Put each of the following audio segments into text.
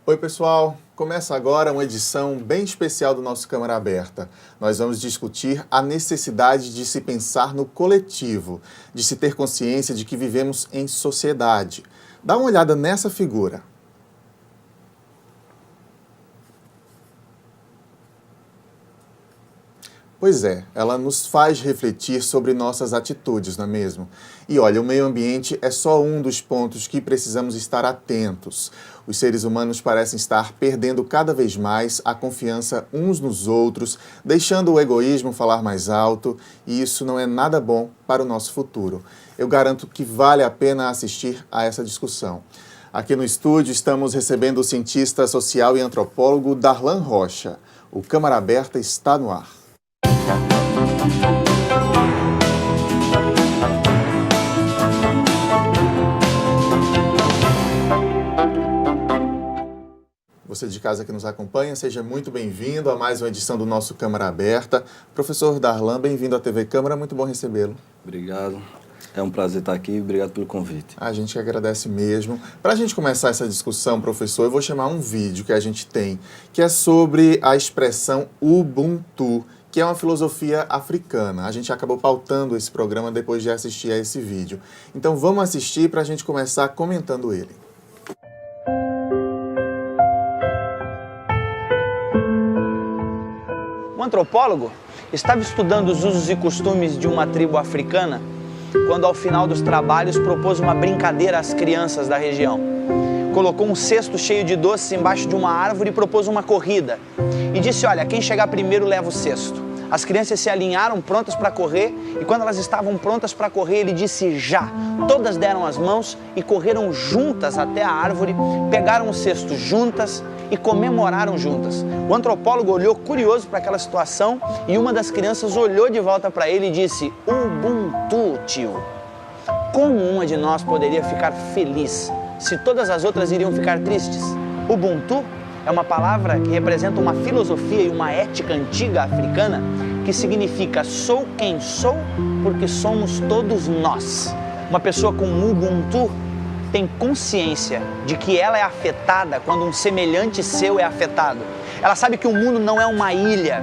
Oi, pessoal! Começa agora uma edição bem especial do nosso Câmara Aberta. Nós vamos discutir a necessidade de se pensar no coletivo, de se ter consciência de que vivemos em sociedade. Dá uma olhada nessa figura. Pois é, ela nos faz refletir sobre nossas atitudes, não é mesmo? E olha, o meio ambiente é só um dos pontos que precisamos estar atentos. Os seres humanos parecem estar perdendo cada vez mais a confiança uns nos outros, deixando o egoísmo falar mais alto, e isso não é nada bom para o nosso futuro. Eu garanto que vale a pena assistir a essa discussão. Aqui no estúdio estamos recebendo o cientista social e antropólogo Darlan Rocha. O Câmara Aberta está no ar. Você de casa que nos acompanha, seja muito bem-vindo a mais uma edição do nosso Câmara Aberta. Professor Darlan, bem-vindo à TV Câmara, muito bom recebê-lo. Obrigado, é um prazer estar aqui, obrigado pelo convite. A gente que agradece mesmo. Para a gente começar essa discussão, professor, eu vou chamar um vídeo que a gente tem, que é sobre a expressão Ubuntu, que é uma filosofia africana. A gente acabou pautando esse programa depois de assistir a esse vídeo. Então vamos assistir para a gente começar comentando ele. Um antropólogo estava estudando os usos e costumes de uma tribo africana quando, ao final dos trabalhos, propôs uma brincadeira às crianças da região. Colocou um cesto cheio de doces embaixo de uma árvore e propôs uma corrida. E disse, olha, quem chegar primeiro leva o cesto. As crianças se alinharam prontas para correr e quando elas estavam prontas para correr, ele disse já. Todas deram as mãos e correram juntas até a árvore, pegaram o cesto juntas e comemoraram juntas. O antropólogo olhou curioso para aquela situação e uma das crianças olhou de volta para ele e disse, Ubuntu, tio. Como uma de nós poderia ficar feliz se todas as outras iriam ficar tristes? Ubuntu é uma palavra que representa uma filosofia e uma ética antiga africana que significa sou quem sou porque somos todos nós. Uma pessoa com Ubuntu tem consciência de que ela é afetada quando um semelhante seu é afetado. Ela sabe que o mundo não é uma ilha,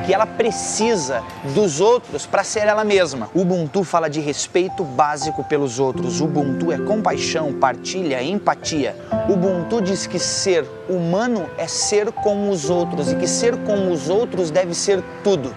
que ela precisa dos outros para ser ela mesma. Ubuntu fala de respeito básico pelos outros. Ubuntu é compaixão, partilha, empatia. Ubuntu diz que ser humano é ser como os outros e que ser como os outros deve ser tudo.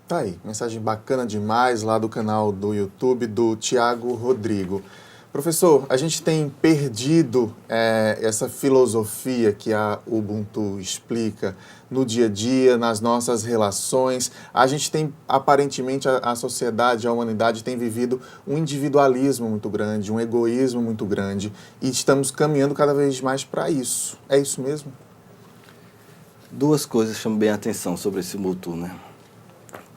Tá aí, mensagem bacana demais lá do canal do YouTube do Tiago Rodrigo. Professor, a gente tem perdido essa filosofia que a Ubuntu explica no dia a dia, nas nossas relações. A gente tem, aparentemente, a sociedade, a humanidade tem vivido um individualismo muito grande, um egoísmo muito grande e estamos caminhando cada vez mais para isso. É isso mesmo? Duas coisas chamam bem a atenção sobre esse Ubuntu, né?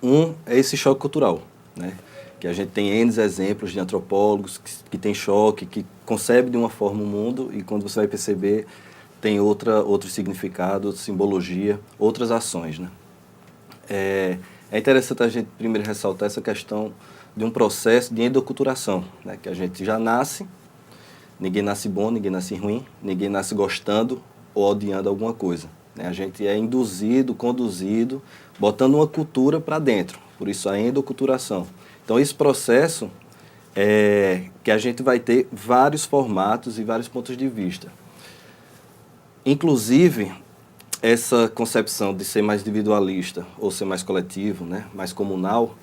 Um é esse choque cultural, né? Que a gente tem N exemplos de antropólogos que tem choque, que concebem de uma forma o mundo e quando você vai perceber tem outro significado, outra simbologia, outras ações, né? É interessante a gente primeiro ressaltar essa questão de um processo de endoculturação, né? Que a gente já nasce, ninguém nasce bom, ninguém nasce ruim, ninguém nasce gostando ou odiando alguma coisa, né? A gente é induzido, conduzido, botando uma cultura para dentro, por isso a endoculturação. Então, esse processo é que a gente vai ter vários formatos e vários pontos de vista. Inclusive, essa concepção de ser mais individualista ou ser mais coletivo, né, mais comunal,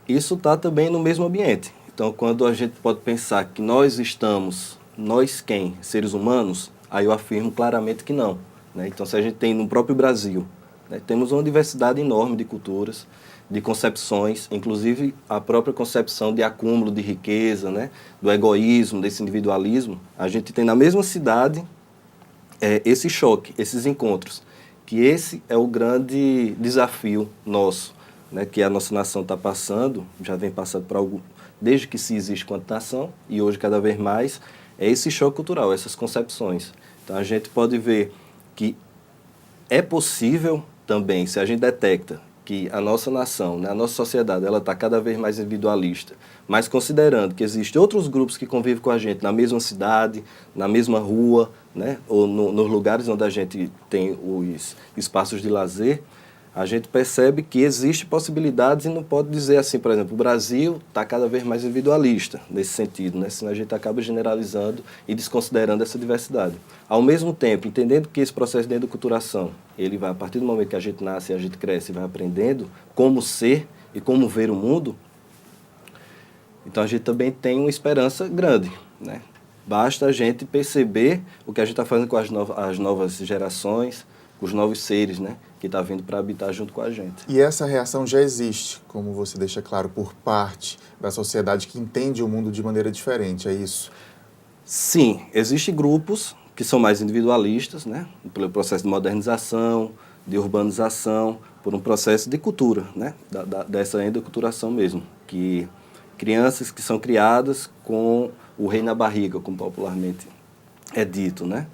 isso está também no mesmo ambiente. Então, quando a gente pode pensar que nós estamos, nós quem? Seres humanos? Aí eu afirmo claramente que não, né? Então, se a gente tem no próprio Brasil, né, temos uma diversidade enorme de culturas, de concepções, inclusive a própria concepção de acúmulo de riqueza, né, do egoísmo, desse individualismo, a gente tem na mesma cidade esse choque, esses encontros, que esse é o grande desafio nosso, né, que a nossa nação está passando, já vem passando por algo, desde que se existe quanto nação, e hoje cada vez mais, é esse choque cultural, essas concepções. Então a gente pode ver que é possível também, se a gente detecta que a nossa nação, né, a nossa sociedade, ela está cada vez mais individualista, mas considerando que existem outros grupos que convivem com a gente na mesma cidade, na mesma rua, né, ou nos lugares onde a gente tem os espaços de lazer, a gente percebe que existem possibilidades e não pode dizer assim, por exemplo, o Brasil está cada vez mais individualista nesse sentido, né? Senão a gente acaba generalizando e desconsiderando essa diversidade. Ao mesmo tempo, entendendo que esse processo de endoculturação, ele vai, a partir do momento que a gente nasce, a gente cresce e vai aprendendo como ser e como ver o mundo, então a gente também tem uma esperança grande, né? Basta a gente perceber o que a gente está fazendo com as novas gerações, com os novos seres, né, que estão vindo para habitar junto com a gente. E essa reação já existe, como você deixa claro, por parte da sociedade que entende o mundo de maneira diferente, é isso? Sim, existem grupos que são mais individualistas, né, pelo processo de modernização, de urbanização, por um processo de cultura, né, dessa endoculturação mesmo, que crianças que são criadas com o rei na barriga, como popularmente é dito, né.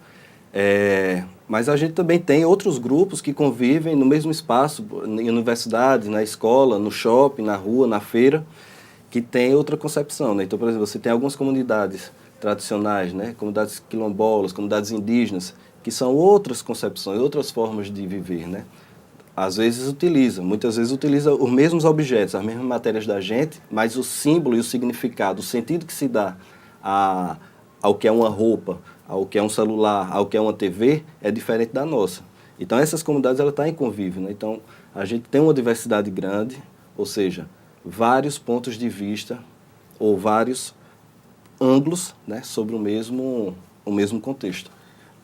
Mas a gente também tem outros grupos que convivem no mesmo espaço, em universidades, na escola, no shopping, na rua, na feira, que tem outra concepção, né? Então, por exemplo, você tem algumas comunidades tradicionais, né? Comunidades quilombolas, comunidades indígenas, que são outras concepções, outras formas de viver, né? Muitas vezes utiliza os mesmos objetos, as mesmas matérias da gente, mas o símbolo e o significado, o sentido que se dá ao que é uma roupa, ao que é um celular, ao que é uma TV, é diferente da nossa. Então, essas comunidades estão em convívio, né? Então, a gente tem uma diversidade grande, ou seja, vários pontos de vista ou vários ângulos, né, sobre o mesmo contexto.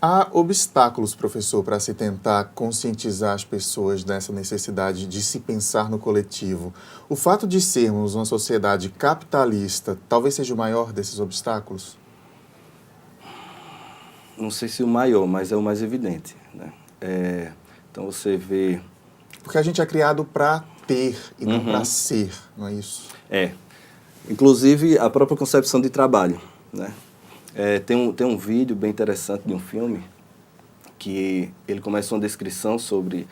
Há obstáculos, professor, para se tentar conscientizar as pessoas dessa necessidade de se pensar no coletivo. O fato de sermos uma sociedade capitalista talvez seja o maior desses obstáculos? Não sei se o maior, mas é o mais evidente, né? Então você vê... Porque a gente é criado para ter e não para ser, não é isso? Inclusive a própria concepção de trabalho, né? Tem um vídeo bem interessante de um filme que ele começa uma descrição sobre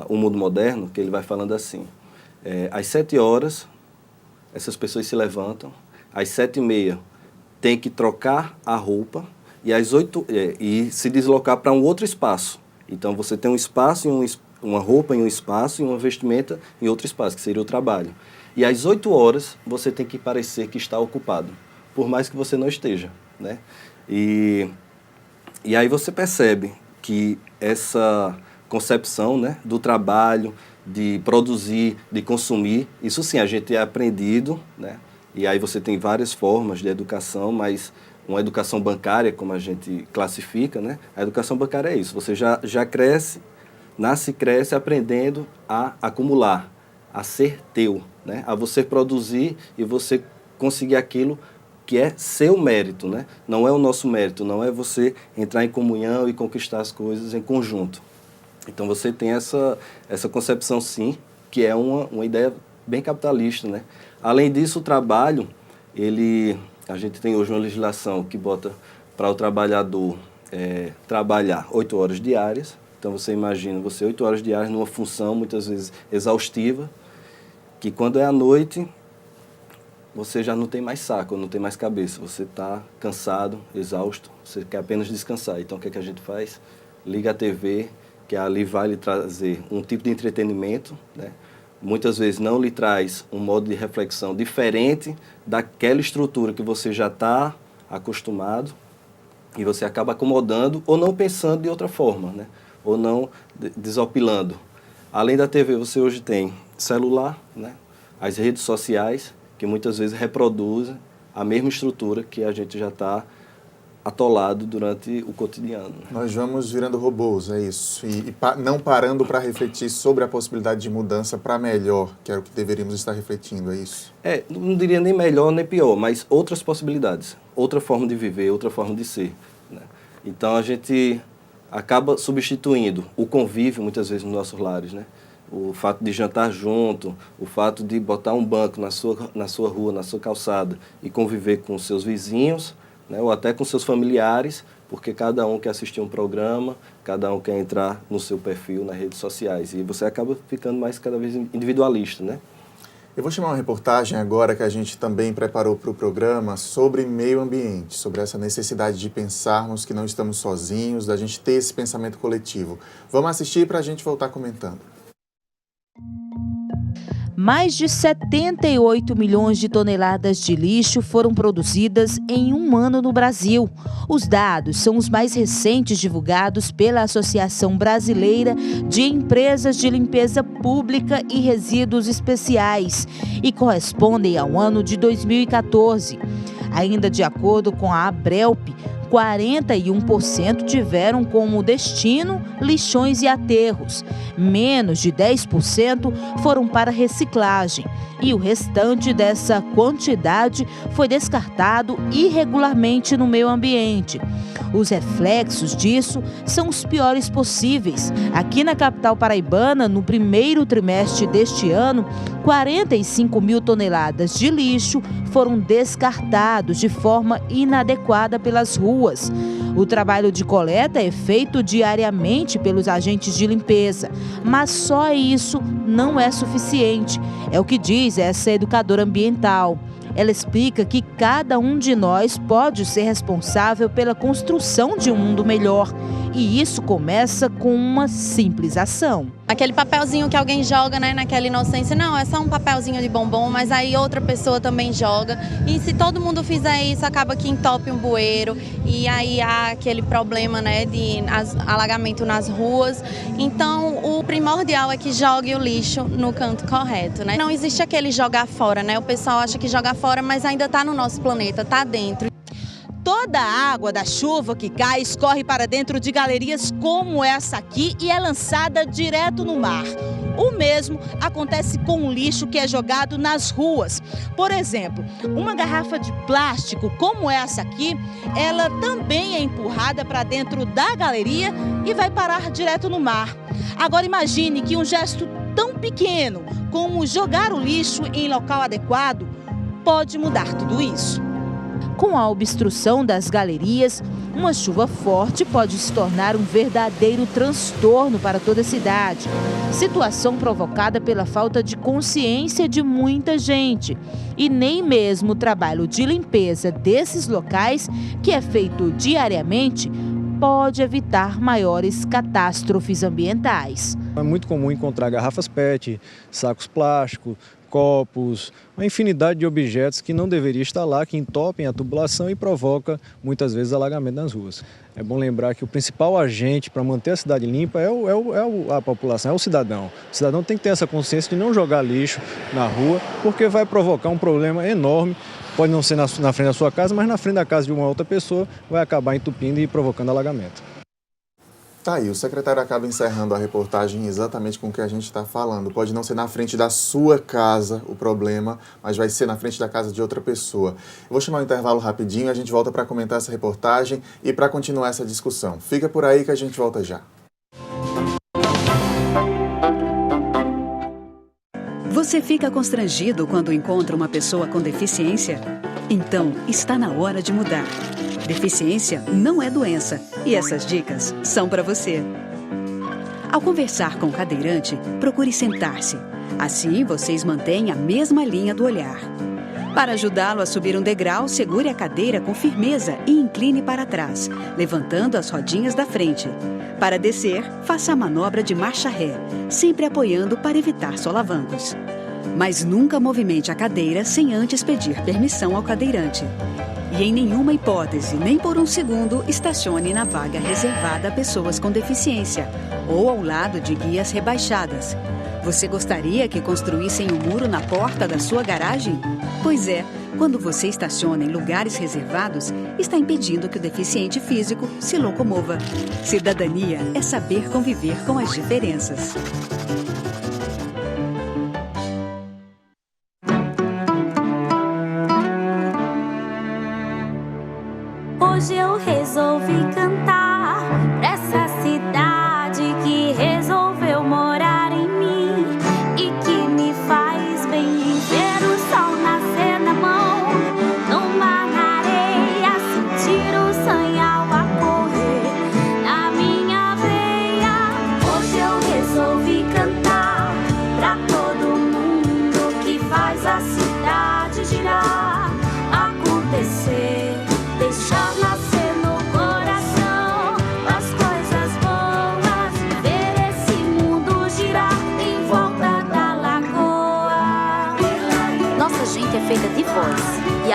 o mundo moderno, que ele vai falando assim, às 7 horas, essas pessoas se levantam, às 7h30 tem que trocar a roupa, e às 8 e se deslocar para um outro espaço. Então você tem um espaço, uma roupa em um espaço e uma vestimenta em outro espaço, que seria o trabalho. E às 8 horas você tem que parecer que está ocupado, por mais que você não esteja, né? E aí você percebe que essa concepção, né, do trabalho, de produzir, de consumir, isso sim a gente é aprendido, né? E aí você tem várias formas de educação, mas uma educação bancária, como a gente classifica, né? A educação bancária é isso, você já cresce, nasce e cresce aprendendo a acumular, a ser teu, né? A você produzir e você conseguir aquilo que é seu mérito, né? Não é o nosso mérito, não é você entrar em comunhão e conquistar as coisas em conjunto. Então você tem essa concepção, sim, que é uma ideia bem capitalista, né? Além disso, o trabalho, a gente tem hoje uma legislação que bota para o trabalhador trabalhar 8 horas diárias. Então você imagina, 8 horas diárias numa função muitas vezes exaustiva, que quando é à noite, você já não tem mais saco, não tem mais cabeça. Você está cansado, exausto, você quer apenas descansar. Então o que é que a gente faz? Liga a TV, que ali vai lhe trazer um tipo de entretenimento, né? Muitas vezes não lhe traz um modo de reflexão diferente daquela estrutura que você já está acostumado e você acaba acomodando ou não pensando de outra forma, né? Ou não desopilando. Além da TV, você hoje tem celular, né? As redes sociais, que muitas vezes reproduzem a mesma estrutura que a gente já está atolado durante o cotidiano. Nós vamos virando robôs, é isso. Não parando para refletir sobre a possibilidade de mudança para melhor, que é o que deveríamos estar refletindo, é isso? Não diria nem melhor nem pior, mas outras possibilidades. Outra forma de viver, outra forma de ser, né? Então a gente acaba substituindo o convívio, muitas vezes, nos nossos lares, né? O fato de jantar junto, o fato de botar um banco na sua rua, na sua calçada e conviver com seus vizinhos, né, ou até com seus familiares, porque cada um quer assistir um programa, cada um quer entrar no seu perfil nas redes sociais, e você acaba ficando mais cada vez individualista, né? Eu vou chamar uma reportagem agora que a gente também preparou para o programa sobre meio ambiente, sobre essa necessidade de pensarmos que não estamos sozinhos, da gente ter esse pensamento coletivo. Vamos assistir para a gente voltar comentando. Mais de 78 milhões de toneladas de lixo foram produzidas em um ano no Brasil. Os dados são os mais recentes divulgados pela Associação Brasileira de Empresas de Limpeza Pública e Resíduos Especiais e correspondem ao ano de 2014. Ainda de acordo com a Abrelp, 41% tiveram como destino lixões e aterros. Menos de 10% foram para reciclagem. E o restante dessa quantidade foi descartado irregularmente no meio ambiente. Os reflexos disso são os piores possíveis. Aqui na capital paraibana, no primeiro trimestre deste ano, 45 mil toneladas de lixo foram descartados de forma inadequada pelas ruas. O trabalho de coleta é feito diariamente pelos agentes de limpeza, mas só isso não é suficiente. É o que diz essa educadora ambiental. Ela explica que cada um de nós pode ser responsável pela construção de um mundo melhor. E isso começa com uma simples ação. Aquele papelzinho que alguém joga, né, naquela inocência, não, é só um papelzinho de bombom, mas aí outra pessoa também joga. E se todo mundo fizer isso, acaba que entope um bueiro e aí há aquele problema, né, de alagamento nas ruas. Então, o primordial é que jogue o lixo no canto correto, né? Não existe aquele jogar fora, né? O pessoal acha que joga fora, mas ainda está no nosso planeta, está dentro. Toda a água da chuva que cai escorre para dentro de galerias como essa aqui e é lançada direto no mar. O mesmo acontece com o lixo que é jogado nas ruas. Por exemplo, uma garrafa de plástico como essa aqui, ela também é empurrada para dentro da galeria e vai parar direto no mar. Agora imagine que um gesto tão pequeno como jogar o lixo em local adequado pode mudar tudo isso. Com a obstrução das galerias, uma chuva forte pode se tornar um verdadeiro transtorno para toda a cidade. Situação provocada pela falta de consciência de muita gente. E nem mesmo o trabalho de limpeza desses locais, que é feito diariamente, pode evitar maiores catástrofes ambientais. É muito comum encontrar garrafas PET, sacos plásticos, copos, uma infinidade de objetos que não deveria estar lá, que entopem a tubulação e provoca muitas vezes alagamento nas ruas. É bom lembrar que o principal agente para manter a cidade limpa é a população, é o cidadão. O cidadão tem que ter essa consciência de não jogar lixo na rua, porque vai provocar um problema enorme. Pode não ser na frente da sua casa, mas na frente da casa de uma outra pessoa vai acabar entupindo e provocando alagamento. Tá aí, o secretário acaba encerrando a reportagem exatamente com o que a gente está falando. Pode não ser na frente da sua casa o problema, mas vai ser na frente da casa de outra pessoa. Eu vou chamar um intervalo rapidinho, a gente volta para comentar essa reportagem e para continuar essa discussão. Fica por aí que a gente volta já. Você fica constrangido quando encontra uma pessoa com deficiência? Então, está na hora de mudar. Deficiência não é doença e essas dicas são para você. Ao conversar com o cadeirante, procure sentar-se. Assim, vocês mantêm a mesma linha do olhar. Para ajudá-lo a subir um degrau, segure a cadeira com firmeza e incline para trás, levantando as rodinhas da frente. Para descer, faça a manobra de marcha ré, sempre apoiando para evitar solavancos. Mas nunca movimente a cadeira sem antes pedir permissão ao cadeirante. E em nenhuma hipótese, nem por um segundo, estacione na vaga reservada a pessoas com deficiência ou ao lado de guias rebaixadas. Você gostaria que construíssem um muro na porta da sua garagem? Pois é, quando você estaciona em lugares reservados, está impedindo que o deficiente físico se locomova. Cidadania é saber conviver com as diferenças. Hoje eu resolvi cantar pra essa cidade que resolveu morar em mim e que me faz bem ver o sol nascer na mão, no mar, na areia, sentir o sonho ao acordar.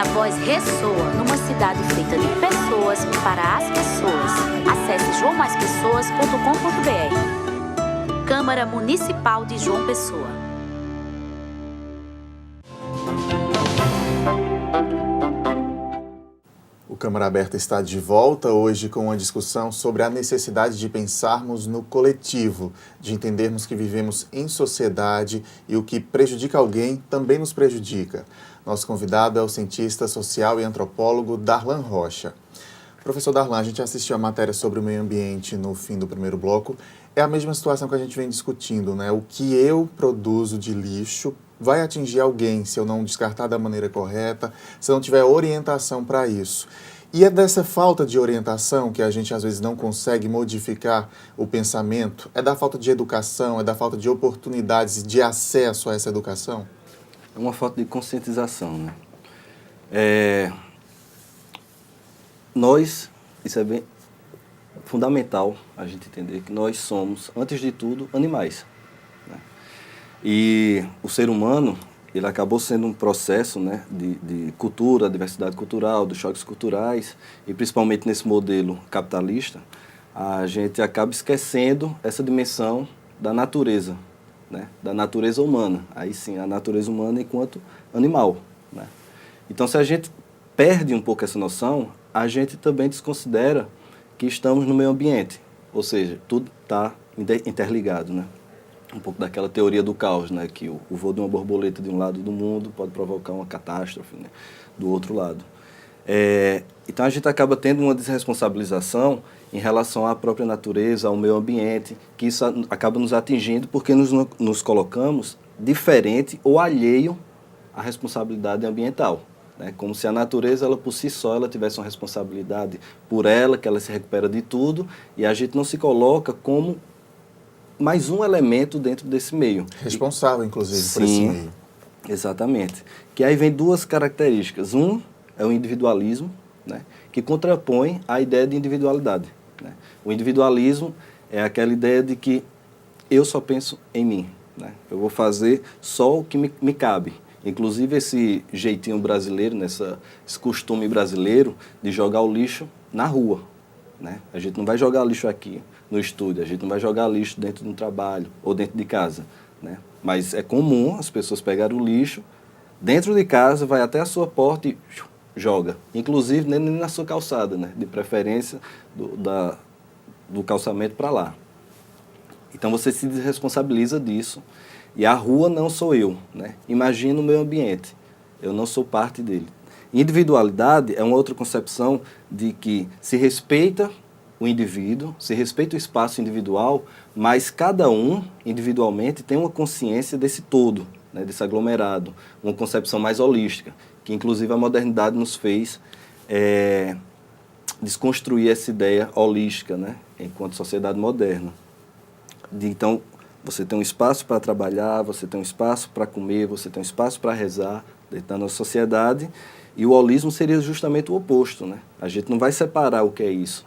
a voz ressoa numa cidade feita de pessoas para as pessoas. Acesse joãomaspessoas.com.br. Câmara Municipal de João Pessoa. O Câmara Aberta está de volta hoje com uma discussão sobre a necessidade de pensarmos no coletivo, de entendermos que vivemos em sociedade e o que prejudica alguém também nos prejudica. Nosso convidado é o cientista social e antropólogo Darlan Rocha. Professor Darlan, a gente assistiu a matéria sobre o meio ambiente no fim do primeiro bloco. É a mesma situação que a gente vem discutindo, né? O que eu produzo de lixo vai atingir alguém se eu não descartar da maneira correta, se eu não tiver orientação para isso. E é dessa falta de orientação que a gente às vezes não consegue modificar o pensamento? É da falta de educação, é da falta de oportunidades de acesso a essa educação? É uma falta de conscientização, né? Isso é bem fundamental a gente entender que nós somos, antes de tudo, animais, né? E o ser humano, ele acabou sendo um processo, né, de cultura, diversidade cultural, dos choques culturais, e principalmente nesse modelo capitalista, a gente acaba esquecendo essa dimensão da natureza, né, da natureza humana. Aí sim, a natureza humana enquanto animal, né? Então, se a gente perde um pouco essa noção, a gente também desconsidera que estamos no meio ambiente, ou seja, tudo está interligado, né? Um pouco daquela teoria do caos, né? Que o voo de uma borboleta de um lado do mundo pode provocar uma catástrofe, né, do outro lado. Então, a gente acaba tendo uma desresponsabilização em relação à própria natureza, ao meio ambiente, que isso acaba nos atingindo porque nos colocamos diferente ou alheio à responsabilidade ambiental, né? Como se a natureza, ela por si só, ela tivesse uma responsabilidade por ela, que ela se recupera de tudo, e a gente não se coloca como mais um elemento dentro desse meio. Responsável, inclusive, por esse meio. Exatamente. Que aí vem duas características. Um é o individualismo, né, que contrapõe a ideia de individualidade, né? O individualismo é aquela ideia de que eu só penso em mim, né? Eu vou fazer só o que me cabe. Inclusive esse jeitinho brasileiro, esse costume brasileiro de jogar o lixo na rua, né? A gente não vai jogar lixo aqui no estúdio, a gente não vai jogar lixo dentro de um trabalho ou dentro de casa, né? Mas é comum as pessoas pegarem o lixo dentro de casa, vai até a sua porta e joga. Inclusive nem na sua calçada, né? De preferência do calçamento para lá. Então você se desresponsabiliza disso. E a rua não sou eu, né? Imagina o meio ambiente, eu não sou parte dele. Individualidade é uma outra concepção de que se respeita o indivíduo, se respeita o espaço individual, mas cada um, individualmente, tem uma consciência desse todo, né, desse aglomerado, uma concepção mais holística, que inclusive a modernidade nos fez desconstruir essa ideia holística, né, enquanto sociedade moderna. Então, você tem um espaço para trabalhar, você tem um espaço para comer, você tem um espaço para rezar dentro da nossa sociedade, e o holismo seria justamente o oposto, né? A gente não vai separar o que é isso,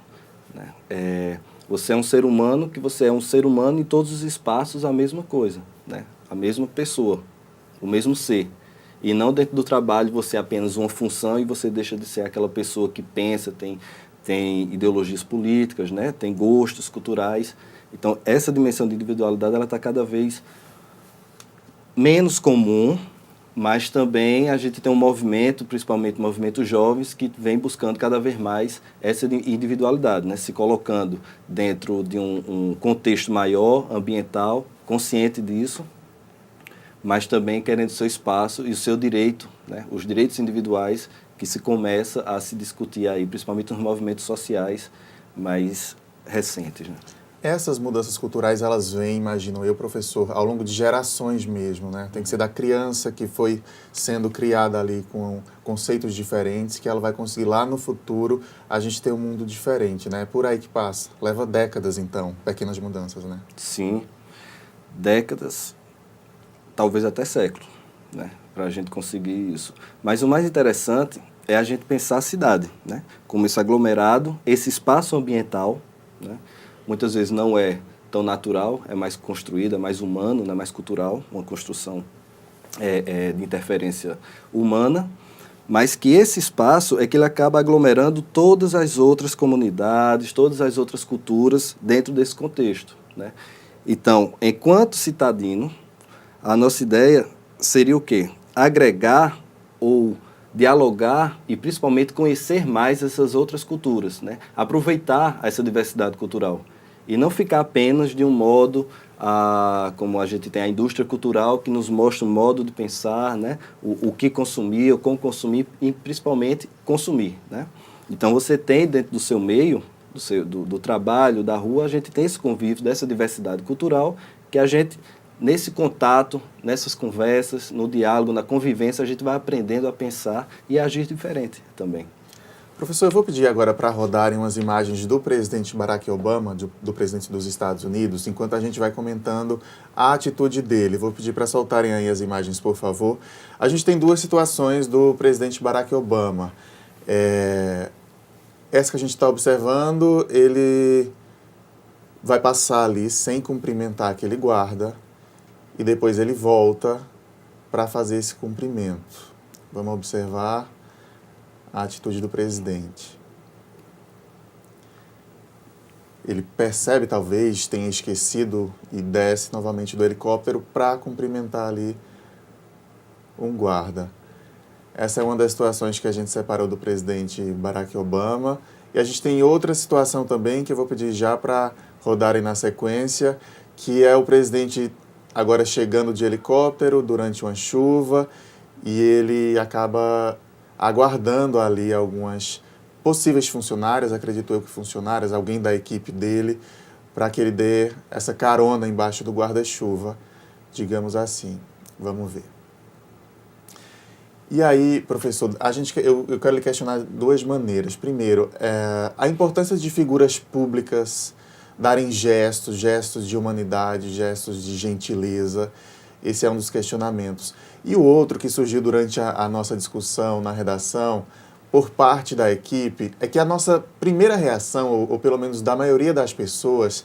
né? Você é um ser humano, que você é um ser humano em todos os espaços, a mesma coisa, né? A mesma pessoa, o mesmo ser. E não dentro do trabalho você é apenas uma função e você deixa de ser aquela pessoa que pensa, tem ideologias políticas, né? Tem gostos culturais. Então, essa dimensão de individualidade ela está cada vez menos comum, mas também a gente tem um movimento, principalmente movimentos jovens, que vem buscando cada vez mais essa individualidade, né? Se colocando dentro de um contexto maior, ambiental, consciente disso, mas também querendo seu espaço e o seu direito, né? Os direitos individuais que se começa a se discutir aí, principalmente nos movimentos sociais mais recentes, né? Essas mudanças culturais, elas vêm, imagino eu, professor, ao longo de gerações mesmo, né? Tem que ser da criança que foi sendo criada ali com conceitos diferentes, que ela vai conseguir lá no futuro a gente ter um mundo diferente, né? É por aí que passa. Leva décadas, então, pequenas mudanças, né? Sim, décadas, talvez até séculos, né? Para a gente conseguir isso. Mas o mais interessante é a gente pensar a cidade, né? Como esse aglomerado, esse espaço ambiental, né? Muitas vezes não é tão natural, é mais construído, é mais humano, é mais cultural, uma construção de interferência humana, mas que esse espaço é que ele acaba aglomerando todas as outras comunidades, todas as outras culturas dentro desse contexto, né? Então, enquanto citadino, a nossa ideia seria o quê? Agregar ou dialogar e principalmente conhecer mais essas outras culturas, né? Aproveitar essa diversidade cultural e não ficar apenas de um modo, como a gente tem a indústria cultural que nos mostra um modo de pensar, né? O que consumir, o como consumir e principalmente consumir, né? Então você tem dentro do seu meio, do trabalho, da rua, a gente tem esse convívio dessa diversidade cultural que a gente, nesse contato, nessas conversas, no diálogo, na convivência, a gente vai aprendendo a pensar e a agir diferente também. Professor, eu vou pedir agora para rodarem umas imagens do presidente Barack Obama, do presidente dos Estados Unidos, enquanto a gente vai comentando a atitude dele. Vou pedir para soltarem aí as imagens, por favor. A gente tem duas situações do presidente Barack Obama. Essa que a gente está observando, ele vai passar ali sem cumprimentar aquele guarda e depois ele volta para fazer esse cumprimento. Vamos observar a atitude do presidente. Ele percebe, talvez, tenha esquecido e desce novamente do helicóptero para cumprimentar ali um guarda. Essa é uma das situações que a gente separou do presidente Barack Obama. E a gente tem outra situação também que eu vou pedir já para rodarem na sequência, que é o presidente agora chegando de helicóptero durante uma chuva e ele acaba aguardando ali algumas possíveis funcionárias, acredito eu que funcionárias, alguém da equipe dele, para que ele dê essa carona embaixo do guarda-chuva, digamos assim. Vamos ver. E aí, professor, eu quero lhe questionar de duas maneiras. Primeiro, a importância de figuras públicas darem gestos de humanidade, gestos de gentileza. Esse é um dos questionamentos. E o outro que surgiu durante a nossa discussão na redação, por parte da equipe, é que a nossa primeira reação, ou pelo menos da maioria das pessoas,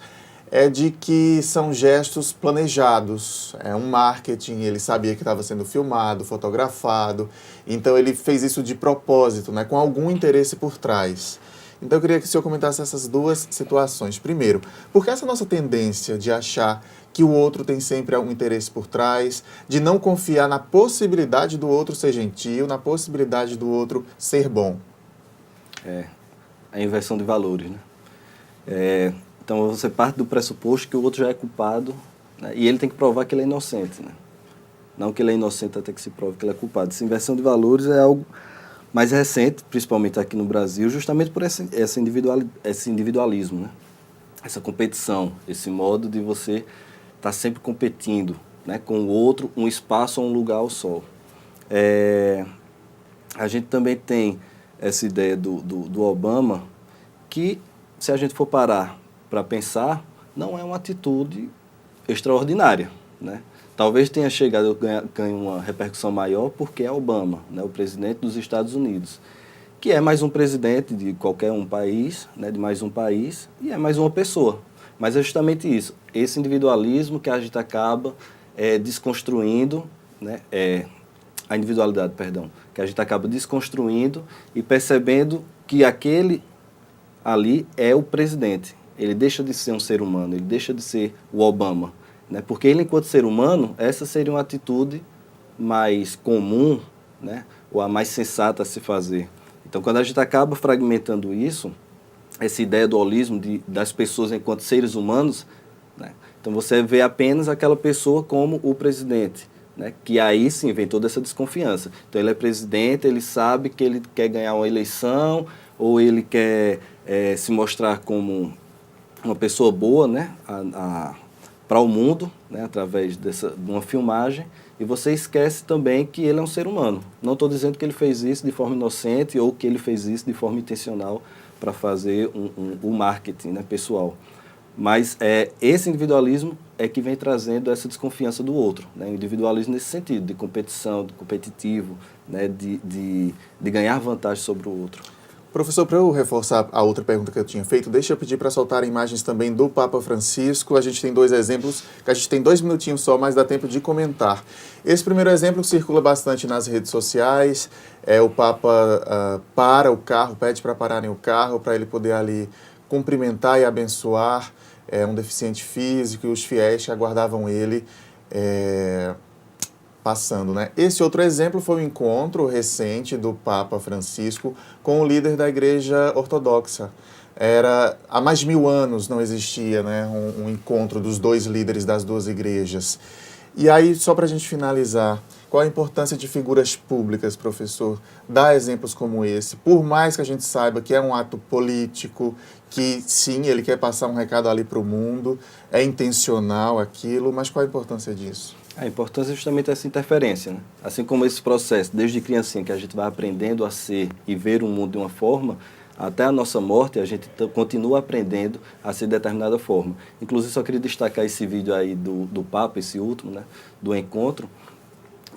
é de que são gestos planejados, é um marketing, ele sabia que estava sendo filmado, fotografado, então ele fez isso de propósito, né, com algum interesse por trás. Então eu queria que o senhor comentasse essas duas situações. Primeiro, por que essa nossa tendência de achar que o outro tem sempre algum interesse por trás, de não confiar na possibilidade do outro ser gentil, na possibilidade do outro ser bom? A inversão de valores, né? Então você parte do pressuposto que o outro já é culpado, né? E ele tem que provar que ele é inocente, né? Não que ele é inocente até que se prove que ele é culpado. Essa inversão de valores é algo mais recente, principalmente aqui no Brasil, justamente por esse individualismo, né? Essa competição, esse modo de você estar sempre competindo, né, com o outro, um espaço ou um lugar ao sol. A gente também tem essa ideia do Obama, que, se a gente for parar para pensar, não é uma atitude extraordinária, né? Talvez tenha chegado a ganhar uma repercussão maior porque é Obama, né, o presidente dos Estados Unidos, que é mais um presidente de qualquer um país, né, de mais um país, e é mais uma pessoa. Mas é justamente isso, esse individualismo que a gente acaba desconstruindo, né, a individualidade, perdão, que a gente acaba desconstruindo e percebendo que aquele ali é o presidente. Ele deixa de ser um ser humano, ele deixa de ser o Obama, né? Porque ele, enquanto ser humano, essa seria uma atitude mais comum, né? Ou a mais sensata a se fazer. Então, quando a gente acaba fragmentando isso, essa ideia do holismo das pessoas enquanto seres humanos, né? Então você vê apenas aquela pessoa como o presidente, né? Que aí sim vem toda essa desconfiança. Então ele é presidente, ele sabe que ele quer ganhar uma eleição, ou ele quer se mostrar como uma pessoa boa, né? Para o mundo, né? Através de uma filmagem, e você esquece também que ele é um ser humano. Não estou dizendo que ele fez isso de forma inocente ou que ele fez isso de forma intencional para fazer um marketing, né, pessoal. Mas esse individualismo é que vem trazendo essa desconfiança do outro, né? O individualismo nesse sentido, de competição, de competitivo, né? de ganhar vantagem sobre o outro. Professor, para eu reforçar a outra pergunta que eu tinha feito, deixa eu pedir para soltar imagens também do Papa Francisco. A gente tem 2 exemplos, que a gente tem 2 minutinhos só, mas dá tempo de comentar. Esse primeiro exemplo circula bastante nas redes sociais. O Papa para o carro, pede para pararem o carro, para ele poder ali cumprimentar e abençoar um deficiente físico e os fiéis que aguardavam ele passando, né? Esse outro exemplo foi um encontro recente do Papa Francisco com o líder da Igreja Ortodoxa. Há mais de 1000 anos não existia, né, um encontro dos 2 líderes das 2 igrejas. E aí, só para a gente finalizar, qual a importância de figuras públicas, professor? Dar exemplos como esse, por mais que a gente saiba que é um ato político, que sim, ele quer passar um recado ali para o mundo, é intencional aquilo, mas qual a importância disso? A importância é justamente essa interferência, né? Assim como esse processo, desde criancinha, que a gente vai aprendendo a ser e ver o mundo de uma forma, até a nossa morte, a gente continua aprendendo a ser de determinada forma. Inclusive, só queria destacar esse vídeo aí do Papa, esse último, né, do encontro,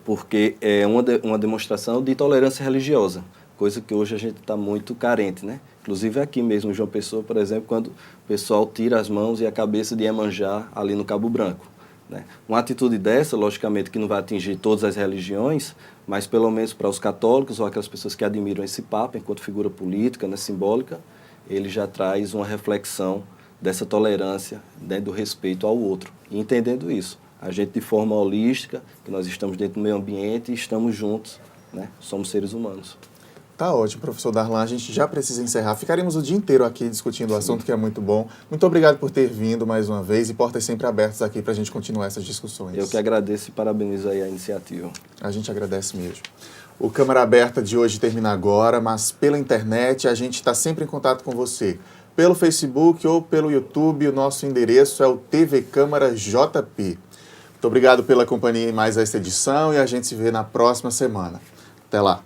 porque é uma demonstração de tolerância religiosa, coisa que hoje a gente está muito carente, né? Inclusive aqui mesmo, em João Pessoa, por exemplo, quando o pessoal tira as mãos e a cabeça de Iemanjá ali no Cabo Branco, né? Uma atitude dessa, logicamente, que não vai atingir todas as religiões, mas pelo menos para os católicos ou aquelas pessoas que admiram esse Papa enquanto figura política, né, simbólica, ele já traz uma reflexão dessa tolerância, né, do respeito ao outro. E entendendo isso, a gente de forma holística, que nós estamos dentro do meio ambiente e estamos juntos, né, somos seres humanos. Tá ótimo, professor Darlan. A gente já precisa encerrar. Ficaremos o dia inteiro aqui discutindo o assunto, que é muito bom. Muito obrigado por ter vindo mais uma vez e portas sempre abertas aqui para a gente continuar essas discussões. Eu que agradeço e parabenizo aí a iniciativa. A gente agradece mesmo. O Câmara Aberta de hoje termina agora, mas pela internet a gente está sempre em contato com você. Pelo Facebook ou pelo YouTube, o nosso endereço é o TV Câmara JP. Muito obrigado pela companhia em mais esta edição e a gente se vê na próxima semana. Até lá.